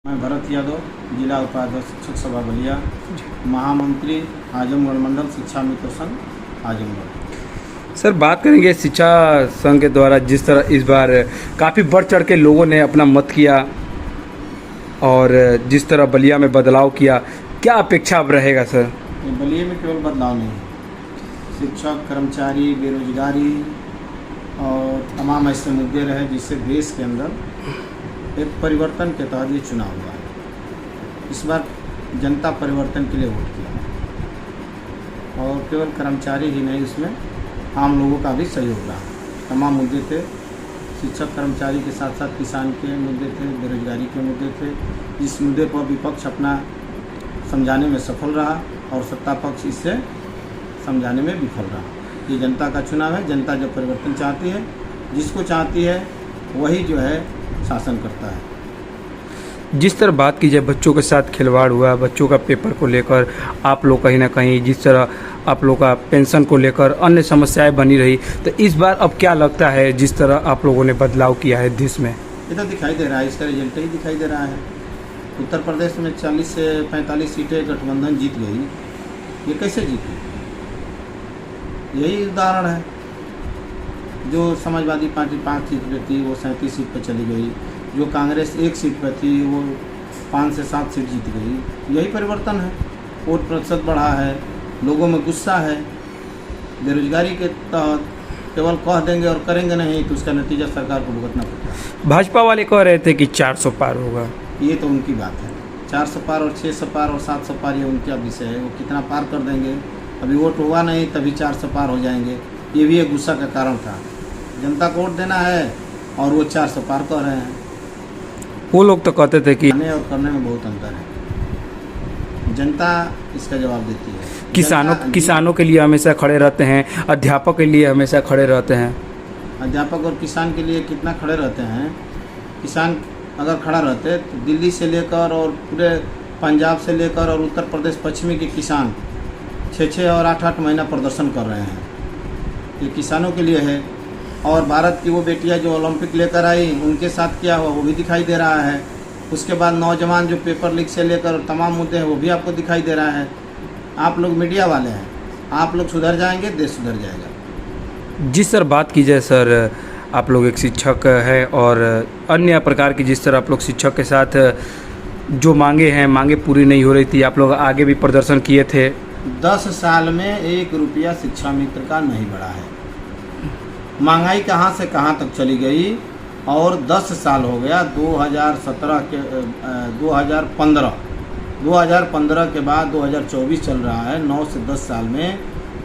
मैं भरत यादव, जिला उपाध्यक्ष शिक्षक सभा बलिया, महामंत्री आजमगढ़ मंडल शिक्षा मित्र संघ आजमगढ़। सर, बात करेंगे शिक्षा संघ के द्वारा जिस तरह इस बार काफ़ी बढ़ चढ़ के लोगों ने अपना मत किया और जिस तरह बलिया में बदलाव किया, क्या अपेक्षा अब रहेगा सर? बलिया में केवल बदलाव नहीं, शिक्षक, कर्मचारी, बेरोजगारी और तमाम ऐसे मुद्दे रहे जिससे देश के अंदर एक परिवर्तन के तहत ये चुनाव हुआ है। इस बार जनता परिवर्तन के लिए वोट किया और केवल कर्मचारी ही नहीं, इसमें आम लोगों का भी सहयोग रहा। तमाम मुद्दे थे, शिक्षक कर्मचारी के साथ साथ किसान के मुद्दे थे, बेरोजगारी के मुद्दे थे। इस मुद्दे पर विपक्ष अपना समझाने में सफल रहा और सत्ता पक्ष इससे समझाने में विफल रहा। ये जनता का चुनाव है। जनता जब परिवर्तन चाहती है, जिसको चाहती है वही जो है शासन करता है। जिस तरह बात की जाए बच्चों के साथ खिलवाड़ हुआ, बच्चों का पेपर को लेकर आप लोग कहीं ना कहीं, जिस तरह आप लोग का पेंशन को लेकर अन्य समस्याएं बनी रही, तो इस बार अब क्या लगता है जिस तरह आप लोगों ने बदलाव किया है देश में? ये तो दिखाई दे रहा है, इसका रिजल्ट ही दिखाई दे रहा है। उत्तर प्रदेश में 40 से 45 सीटें गठबंधन जीत गई। ये कैसे जीती? यही उदाहरण है। जो समाजवादी पार्टी 5 सीट पे थी वो 37 सीट पर चली गई। जो कांग्रेस 1 सीट पर थी वो 5 से 7 सीट जीत गई। यही परिवर्तन है। वोट प्रतिशत बढ़ा है, लोगों में गुस्सा है। बेरोजगारी के तहत केवल कह देंगे और करेंगे नहीं तो उसका नतीजा सरकार को भुगतना पड़ता है। भाजपा वाले कह रहे थे कि 400 पार होगा। ये तो उनकी बात है। 400 पार और 600 पार और 700 पार ये उनका विषय है। वो कितना पार कर देंगे, अभी वोट हुआ नहीं तभी 400 पार हो जाएंगे। ये भी एक गुस्सा का कारण था। जनता को वोट देना है और वो 400 पार कर रहे हैं। वो लोग तो कहते थे कि कहने और करने में बहुत अंतर है। जनता इसका जवाब देती है। किसानों के लिए हमेशा खड़े रहते हैं, अध्यापक के लिए हमेशा खड़े रहते हैं। अध्यापक और किसान के लिए कितना खड़े रहते हैं। किसान अगर खड़ा रहते तो दिल्ली से लेकर और पूरे पंजाब से लेकर और उत्तर प्रदेश पश्चिमी के किसान 6 और 8 महीना प्रदर्शन कर रहे हैं। ये किसानों के लिए है। और भारत की वो बेटियां जो ओलंपिक लेकर आई, उनके साथ क्या हुआ वो भी दिखाई दे रहा है। उसके बाद नौजवान जो पेपर लीक से लेकर तमाम मुद्दे हैं वो भी आपको दिखाई दे रहा है। आप लोग मीडिया वाले हैं, आप लोग सुधर जाएंगे, देश सुधर जाएगा। जिस तरह बात की जाए सर, आप लोग एक शिक्षक है और अन्य प्रकार की जिस तरह आप लोग शिक्षक के साथ जो मांगे पूरी नहीं हो रही थी, आप लोग आगे भी प्रदर्शन किए थे। 10 साल में 1 रुपया शिक्षा मित्र का नहीं बढ़ा है। महंगाई कहाँ से कहाँ तक चली गई और 10 साल हो गया। 2015 के बाद 2024 चल रहा है। 9 से 10 साल में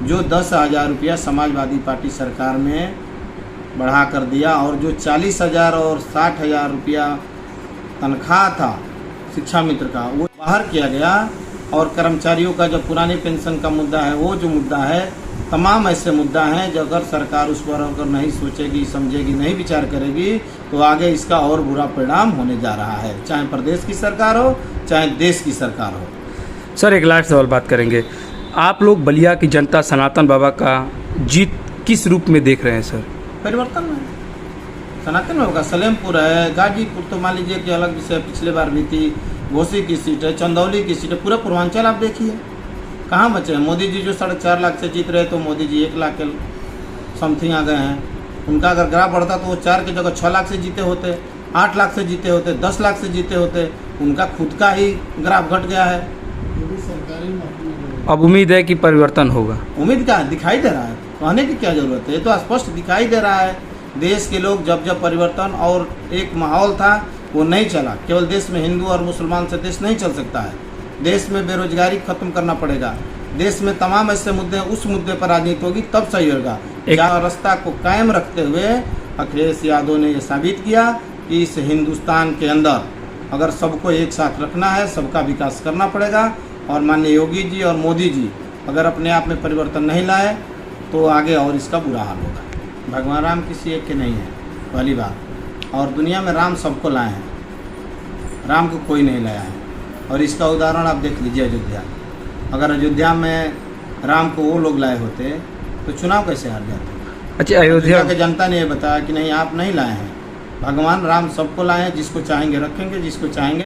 जो 10,000 रुपया समाजवादी पार्टी सरकार में बढ़ा कर दिया और जो 40,000 और 60,000 रुपया तनख्वाह था शिक्षा मित्र का वो बाहर किया गया। और कर्मचारियों का जो पुरानी पेंशन का मुद्दा है, वो जो मुद्दा है, तमाम ऐसे मुद्दा हैं जो अगर सरकार उस पर अगर नहीं सोचेगी, समझेगी, नहीं विचार करेगी तो आगे इसका और बुरा परिणाम होने जा रहा है, चाहे प्रदेश की सरकार हो चाहे देश की सरकार हो। सर, एक लास्ट सवाल बात करेंगे। आप लोग बलिया की जनता सनातन बाबा का जीत किस रूप में देख रहे हैं सर? परिवर्तन में सनातन में होगा। सलेमपुर है, गाजीपुर तो मान लीजिए कि अलग विषय पिछले बार भी थी। घोसी की सीट है, चंदौली की सीट है, पूरा पूर्वांचल आप देखिए कहाँ बचे हैं। मोदी जी जो 4.5 लाख से जीत रहे तो मोदी जी 1 लाख के समथिंग आ गए हैं। उनका अगर ग्राफ बढ़ता तो वो 4 की जगह 6 लाख से जीते होते, 8 लाख से जीते होते, 10 लाख से जीते होते। उनका खुद का ही ग्राफ घट गया है। अब उम्मीद है कि परिवर्तन होगा। उम्मीद क्या है? दिखाई दे रहा है, कहने की क्या जरूरत है, ये तो स्पष्ट दिखाई दे रहा है। देश के लोग जब परिवर्तन और एक माहौल था वो नहीं चला। केवल देश में हिंदू और मुसलमान से देश नहीं चल सकता है। देश में बेरोजगारी खत्म करना पड़ेगा। देश में तमाम ऐसे मुद्दे, उस मुद्दे पर राजनीति होगी तब सही होगा। रास्ता को कायम रखते हुए अखिलेश यादव ने यह साबित किया कि इस हिंदुस्तान के अंदर अगर सबको एक साथ रखना है, सबका विकास करना पड़ेगा। और माननीय योगी जी और मोदी जी अगर अपने आप में परिवर्तन नहीं लाए तो आगे और इसका बुरा हाल होगा। भगवान राम किसी एक के नहीं है, पहली बात। और दुनिया में राम सबको लाए हैं, राम को कोई नहीं लाया है। और इसका उदाहरण आप देख लीजिए अयोध्या। अगर अयोध्या में राम को वो लोग लाए होते तो चुनाव कैसे हार जाते? अच्छा, अयोध्या की जनता ने ये बताया कि नहीं, आप नहीं लाए हैं। भगवान राम सबको लाए हैं, जिसको चाहेंगे रखेंगे, जिसको चाहेंगे